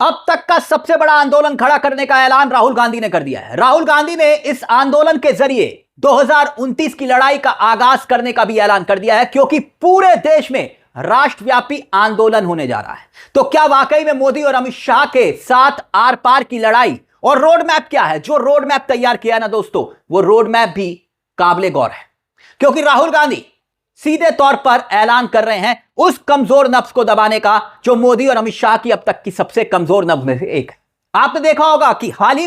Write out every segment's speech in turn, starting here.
अब तक का सबसे बड़ा आंदोलन खड़ा करने का ऐलान राहुल गांधी ने कर दिया है। राहुल गांधी ने इस आंदोलन के जरिए 2029 की लड़ाई का आगाज करने का भी ऐलान कर दिया है, क्योंकि पूरे देश में राष्ट्रव्यापी आंदोलन होने जा रहा है। तो क्या वाकई में मोदी और अमित शाह के साथ आर पार की लड़ाई, और रोड मैप क्या है? जो रोड मैप तैयार किया ना दोस्तों, वो रोड मैप भी काबिले गौर है, क्योंकि राहुल गांधी सीधे तौर पर ऐलान कर रहे हैं उस कमजोर नब्ज को दबाने का जो मोदी और अमित शाह की अब तक की सबसे कमजोर नब्ज में से एक है। आपने देखा होगा कि हाल ही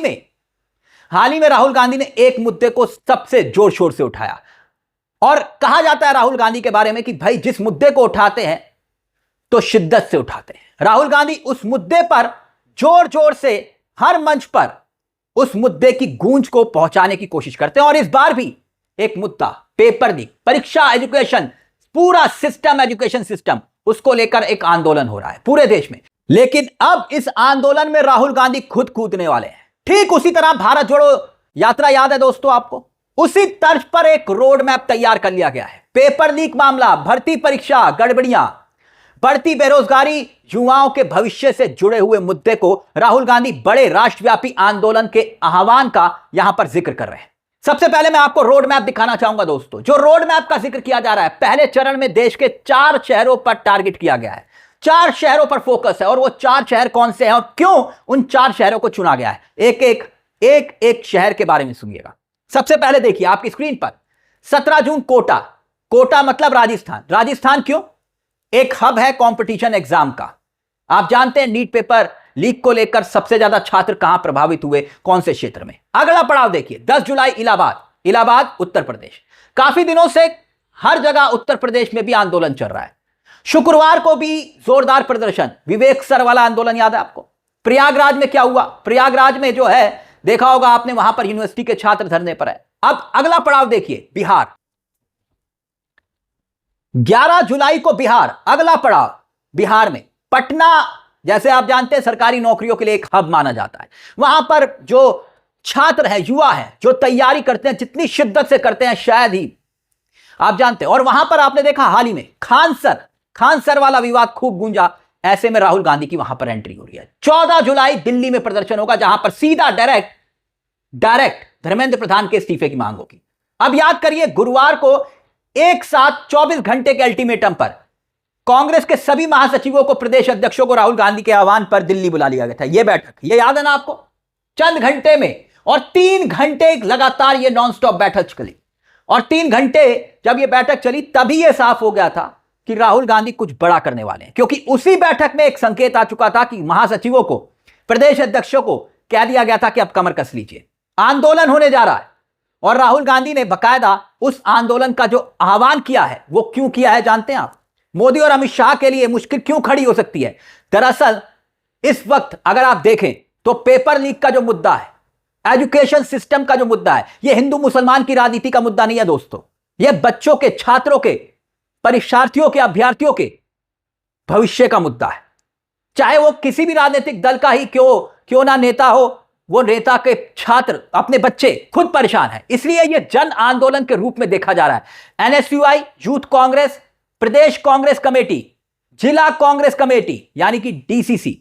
में राहुल गांधी ने एक मुद्दे को सबसे जोर शोर से उठाया, और कहा जाता है राहुल गांधी के बारे में कि भाई जिस मुद्दे को उठाते हैं तो शिद्दत से उठाते हैं। राहुल गांधी उस मुद्दे पर जोर जोर से हर मंच पर उस मुद्दे की गूंज को पहुंचाने की कोशिश करते हैं, और इस बार भी एक मुद्दा पेपर लीक, परीक्षा, एजुकेशन, पूरा सिस्टम, एजुकेशन सिस्टम, उसको लेकर एक आंदोलन हो रहा है पूरे देश में। लेकिन अब इस आंदोलन में राहुल गांधी खुद कूदने वाले हैं। ठीक उसी तरह भारत जोड़ो यात्रा याद है दोस्तों आपको, उसी तर्ज पर एक रोड मैप तैयार कर लिया गया है। पेपर लीक मामला, भर्ती परीक्षा गड़बड़ियां, बढ़ती बेरोजगारी, युवाओं के भविष्य से जुड़े हुए मुद्दे को राहुल गांधी बड़े राष्ट्रव्यापी आंदोलन के आह्वान का यहां पर जिक्र कर रहे हैं। सबसे पहले मैं आपको रोड मैप दिखाना चाहूंगा दोस्तों। जो रोड मैप का जिक्र किया जा रहा है, पहले चरण में देश के 4 शहरों पर टारगेट किया गया है। 4 शहरों पर फोकस है, और वो 4 शहर कौन से हैं और क्यों उन 4 शहरों को चुना गया है, एक शहर के बारे में सुनिएगा। सबसे पहले देखिए आपकी स्क्रीन पर 17 जून कोटा मतलब राजस्थान क्यों? एक हब है कंपटीशन एग्जाम का। आप जानते हैं नीट पेपर लीक को लेकर सबसे ज्यादा छात्र कहां प्रभावित हुए, कौन से क्षेत्र में। अगला पड़ाव देखिए 10 जुलाई इलाहाबाद उत्तर प्रदेश। काफी दिनों से हर जगह उत्तर प्रदेश में भी आंदोलन चल रहा है। शुक्रवार को भी जोरदार प्रदर्शन, विवेक सर वाला आंदोलन याद है आपको। प्रयागराज में क्या हुआ? प्रयागराज में जो है देखा होगा आपने, वहां पर यूनिवर्सिटी के छात्र धरने पर है। अब अगला पड़ाव देखिए बिहार, 11 जुलाई को बिहार। अगला पड़ाव बिहार में पटना, जैसे आप जानते हैं सरकारी नौकरियों के लिए एक हब माना जाता है। वहां पर जो छात्र हैं, युवा हैं, जो तैयारी करते हैं, जितनी शिद्दत से करते हैं शायद ही आप जानते हैं। और वहां पर आपने देखा हाल ही में खान सर वाला विवाद खूब गूंजा। ऐसे में राहुल गांधी की वहां पर एंट्री हो रही है। 14 जुलाई दिल्ली में प्रदर्शन होगा, जहां पर सीधा डायरेक्ट धर्मेंद्र प्रधान के इस्तीफे की मांग होगी। अब याद करिए, गुरुवार को एक साथ 24 घंटे के अल्टीमेटम पर कांग्रेस के सभी महासचिवों को, प्रदेश अध्यक्षों को राहुल गांधी के आह्वान पर दिल्ली बुला लिया गया था। यह बैठक, ये याद है ना आपको, चंद घंटे में, और 3 घंटे लगातार ये नॉन स्टॉप बैठक चली। और 3 घंटे जब ये बैठक चली, तभी यह साफ हो गया था कि राहुल गांधी कुछ बड़ा करने वाले हैं, क्योंकि उसी बैठक में एक संकेत आ चुका था कि महासचिवों को, प्रदेश अध्यक्षों को कह दिया गया था कि अब कमर कस लीजिए, आंदोलन होने जा रहा है। और राहुल गांधी ने बकायदा उस आंदोलन का जो आह्वान किया है, वो क्यों किया है जानते हैं आप? मोदी और अमित शाह के लिए मुश्किल क्यों खड़ी हो सकती है? दरअसल इस वक्त अगर आप देखें तो पेपर लीक का जो मुद्दा है, एजुकेशन सिस्टम का जो मुद्दा है, यह हिंदू मुसलमान की राजनीति का मुद्दा नहीं है दोस्तों। यह बच्चों के, छात्रों के, परीक्षार्थियों के, अभ्यर्थियों के भविष्य का मुद्दा है। चाहे वो किसी भी राजनीतिक दल का ही क्यों ना नेता हो, वो नेता के छात्र, अपने बच्चे खुद परेशान है। इसलिए यह जन आंदोलन के रूप में देखा जा रहा है। एनएसयूआई, यूथ कांग्रेस, प्रदेश कांग्रेस कमेटी, जिला कांग्रेस कमेटी यानी कि डीसीसी,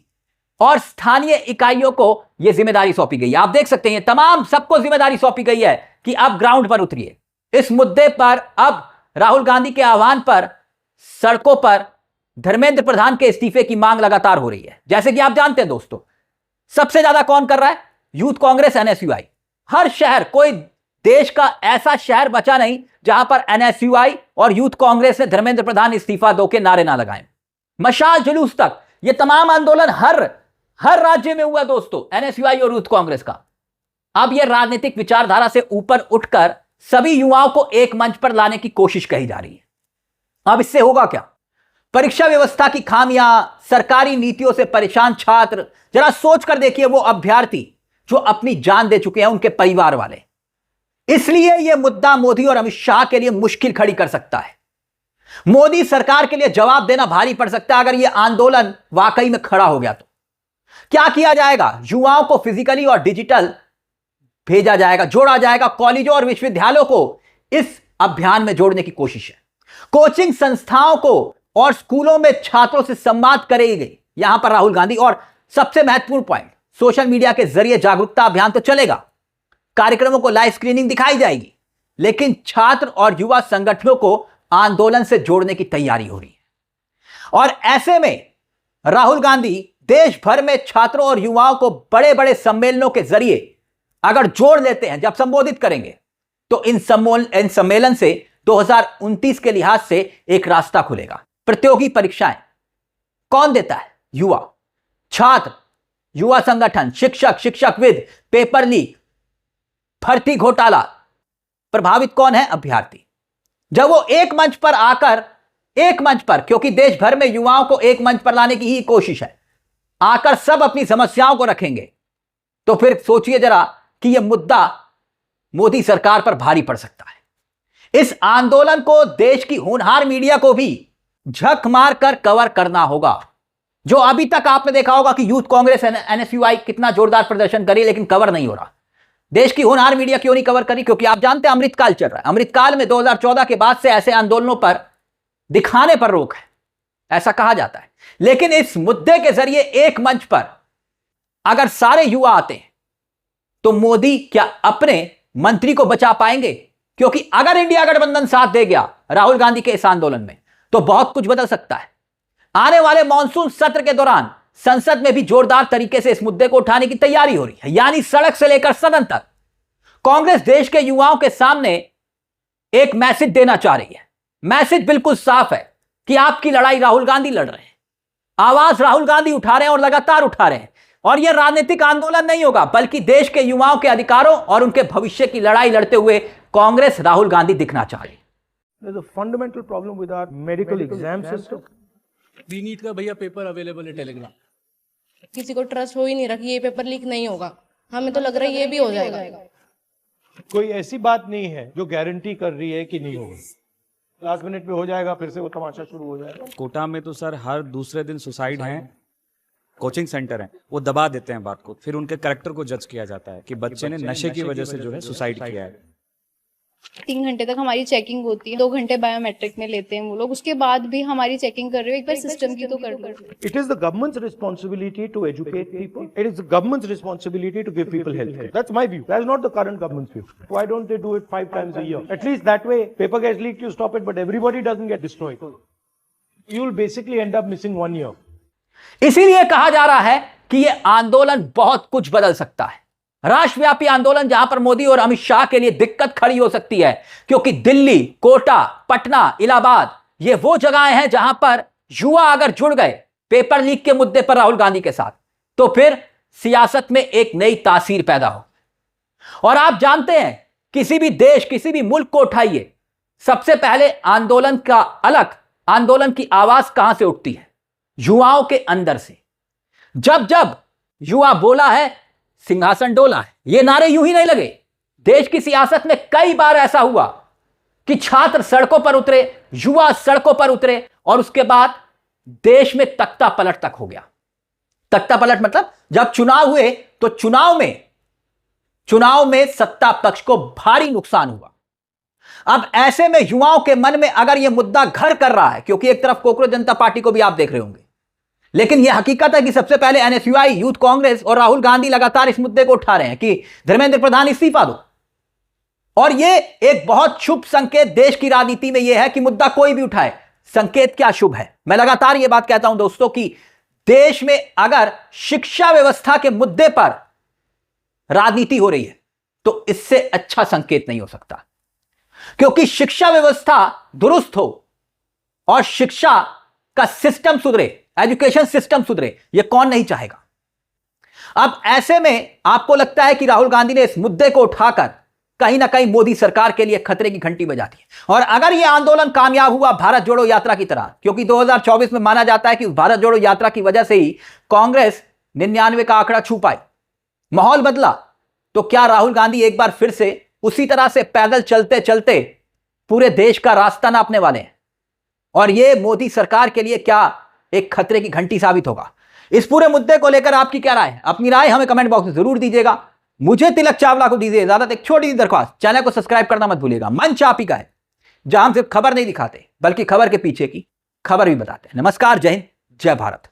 और स्थानीय इकाइयों को यह जिम्मेदारी सौंपी गई है। आप देख सकते हैं तमाम सबको जिम्मेदारी सौंपी गई है कि अब ग्राउंड पर उतरिए। इस मुद्दे पर अब राहुल गांधी के आह्वान पर सड़कों पर धर्मेंद्र प्रधान के इस्तीफे की मांग लगातार हो रही है। जैसे कि आप जानते हैं दोस्तों, सबसे ज्यादा कौन कर रहा है? Youth Congress, NSUI. हर शहर, कोई देश का ऐसा शहर बचा नहीं जहां पर एनएसयूआई और यूथ कांग्रेस ने धर्मेंद्र प्रधान इस्तीफा दो के नारे ना लगाए। मशाल जुलूस तक, ये तमाम आंदोलन हर राज्य में हुआ दोस्तों, एनएसयूआई और यूथ कांग्रेस का। अब यह राजनीतिक विचारधारा से ऊपर उठकर सभी युवाओं को एक मंच पर लाने की कोशिश कही जा रही है। अब इससे होगा क्या? परीक्षा व्यवस्था की खामियां, सरकारी नीतियों से परेशान छात्र, जरा सोच कर देखिए वो अभ्यर्थी जो अपनी जान दे चुके हैं, उनके परिवार वाले। इसलिए यह मुद्दा मोदी और अमित शाह के लिए मुश्किल खड़ी कर सकता है। मोदी सरकार के लिए जवाब देना भारी पड़ सकता है अगर यह आंदोलन वाकई में खड़ा हो गया तो। क्या किया जाएगा? युवाओं को फिजिकली और डिजिटल भेजा जाएगा, जोड़ा जाएगा। कॉलेजों और विश्वविद्यालयों को इस अभियान में जोड़ने की कोशिश है। कोचिंग संस्थाओं को और स्कूलों में छात्रों से संवाद करेगी यहां पर राहुल गांधी, और सबसे महत्वपूर्ण पॉइंट, सोशल मीडिया के जरिए जागरूकता अभियान तो चलेगा, कार्यक्रमों को लाइव स्क्रीनिंग दिखाई जाएगी, लेकिन छात्र और युवा संगठनों को आंदोलन से जोड़ने की तैयारी हो रही है। और ऐसे में राहुल गांधी देश भर में छात्रों और युवाओं को बड़े बड़े सम्मेलनों के जरिए अगर जोड़ लेते हैं, जब संबोधित करेंगे, तो इन सम्मेलन से 2029 के लिहाज से एक रास्ता खुलेगा। प्रतियोगी परीक्षाएं कौन देता है? युवा, छात्र, युवा संगठन, शिक्षक, शिक्षकविद, पेपर लीक, भर्ती घोटाला। प्रभावित कौन है? अभ्यर्थी। जब वो एक मंच पर आकर, एक मंच पर, क्योंकि देश भर में युवाओं को एक मंच पर लाने की ही कोशिश है, आकर सब अपनी समस्याओं को रखेंगे, तो फिर सोचिए जरा कि यह मुद्दा मोदी सरकार पर भारी पड़ सकता है। इस आंदोलन को देश की होनहार मीडिया को भी झक मार कर कवर करना होगा। जो अभी तक आपने देखा होगा कि यूथ कांग्रेस, एनएसयूआई कितना जोरदार प्रदर्शन करी, लेकिन कवर नहीं हो रहा। देश की होनहार मीडिया क्यों नहीं कवर करी? क्योंकि आप जानते हैं अमृतकाल चल रहा है। अमृतकाल में 2014 के बाद से ऐसे आंदोलनों पर दिखाने पर रोक है, ऐसा कहा जाता है। लेकिन इस मुद्दे के जरिए एक मंच पर अगर सारे युवा आते हैं, तो मोदी क्या अपने मंत्री को बचा पाएंगे? क्योंकि अगर इंडिया गठबंधन साथ दे गया राहुल गांधी के इस आंदोलन में, तो बहुत कुछ बदल सकता है। आने वाले मॉनसून सत्र के दौरान संसद में भी जोरदार तरीके से इस मुद्दे को उठाने की तैयारी हो रही है, यानी सड़क से लेकर सदन तक कांग्रेस देश के युवाओं के सामने एक मैसेज देना चाह रही है। मैसेज बिल्कुल साफ है कि आपकी लड़ाई राहुल गांधी लड़ रहे हैं, आवाज राहुल गांधी उठा रहे हैं और लगातार उठा रहे हैं। और यह राजनीतिक आंदोलन नहीं होगा, बल्कि देश के युवाओं के अधिकारों और उनके भविष्य की लड़ाई लड़ते हुए कांग्रेस राहुल गांधी दिखना चाह रही है। There's a fundamental problem with our medical exam system. NEET का भैया पेपर अवेलेबल है टेलीग्राम। किसी को ट्रस्ट हो ही नहीं रहा कि ये पेपर लीक नहीं होगा। हमें तो लग रहा है ये भी हो जाएगा। कोई ऐसी बात नहीं है जो गारंटी कर रही है कि नहीं होगा। लास्ट मिनट में हो जाएगा, फिर से वो तमाशा शुरू हो जाएगा। कोटा में तो सर हर दूसरे दिन सुसाइड हैं, कोचिंग सेंटर हैं, वो दबा देते हैं बात को, फिर उनके कैरेक्टर को जज किया जाता है कि बच्चे ने नशे की वजह से जो है सुसाइड किया है। 3 घंटे तक हमारी चेकिंग होती है, 2 घंटे बायोमेट्रिक में लेते हैं वो लोग, उसके बाद भी हमारी चेकिंग कर रहे हो। एक बार सिस्टम की तो कर लो। It is the government's responsibility to educate people. It is the government's responsibility to give people health care. That's my view. That's not the current government's view. Why don't they do it 5 times a year? At least that way, paper gets leaked, you stop it, but everybody doesn't get destroyed. You'll basically end up missing 1 year. इसीलिए कहा जा रहा है कि यह आंदोलन बहुत कुछ बदल सकता है। राष्ट्रव्यापी आंदोलन जहां पर मोदी और अमित शाह के लिए दिक्कत खड़ी हो सकती है, क्योंकि दिल्ली, कोटा, पटना, इलाहाबाद ये वो जगहें हैं जहां पर युवा अगर जुड़ गए पेपर लीक के मुद्दे पर राहुल गांधी के साथ, तो फिर सियासत में एक नई तासीर पैदा हो। और आप जानते हैं, किसी भी देश, किसी भी मुल्क को उठाइए, सबसे पहले आंदोलन का अलग, आंदोलन की आवाज कहां से उठती है? युवाओं के अंदर से। जब जब युवा बोला है, सिंहासन डोला है, ये नारे यूं ही नहीं लगे। देश की सियासत में कई बार ऐसा हुआ कि छात्र सड़कों पर उतरे, युवा सड़कों पर उतरे, और उसके बाद देश में तख्ता पलट तक हो गया। तख्ता पलट मतलब जब चुनाव हुए तो चुनाव में सत्ता पक्ष को भारी नुकसान हुआ। अब ऐसे में युवाओं के मन में अगर यह मुद्दा घर कर रहा है, क्योंकि एक तरफ कोकरोच जनता पार्टी को भी आप देख रहे होंगे, लेकिन यह हकीकत है कि सबसे पहले एनएसयूआई, यूथ कांग्रेस और राहुल गांधी लगातार इस मुद्दे को उठा रहे हैं कि धर्मेंद्र प्रधान इस्तीफा दो। और यह एक बहुत शुभ संकेत देश की राजनीति में यह है कि मुद्दा कोई भी उठाए, संकेत क्या शुभ है। मैं लगातार यह बात कहता हूं दोस्तों कि देश में अगर शिक्षा व्यवस्था के मुद्दे पर राजनीति हो रही है, तो इससे अच्छा संकेत नहीं हो सकता। क्योंकि शिक्षा व्यवस्था दुरुस्त हो और शिक्षा का सिस्टम सुधरे, एजुकेशन सिस्टम सुधरे, यह कौन नहीं चाहेगा। अब ऐसे में आपको लगता है कि राहुल गांधी ने इस मुद्दे को उठाकर कहीं ना कहीं मोदी सरकार के लिए खतरे की घंटी बजा दी। और अगर यह आंदोलन कामयाब हुआ भारत जोड़ो यात्रा की तरह, क्योंकि 2024 में माना जाता है कि उस भारत जोड़ो यात्रा की वजह से ही कांग्रेस 99 का आंकड़ा छू पाई, माहौल बदला, तो क्या राहुल गांधी एक बार फिर से उसी तरह से पैदल चलते चलते पूरे देश का रास्ता नापने वाले हैं? और यह मोदी सरकार के लिए क्या एक खतरे की घंटी साबित होगा? इस पूरे मुद्दे को लेकर आपकी क्या राय है? अपनी राय हमें कमेंट बॉक्स में जरूर दीजिएगा। मुझे तिलक चावला को दीजिए इजाजत। एक छोटी सी दरख्वास्त, चैनल को सब्सक्राइब करना मत भूलिएगा। मंच आप ही का है, जहां हम सिर्फ खबर नहीं दिखाते, बल्कि खबर के पीछे की खबर भी बताते हैं। नमस्कार, जय हिंद, जय भारत।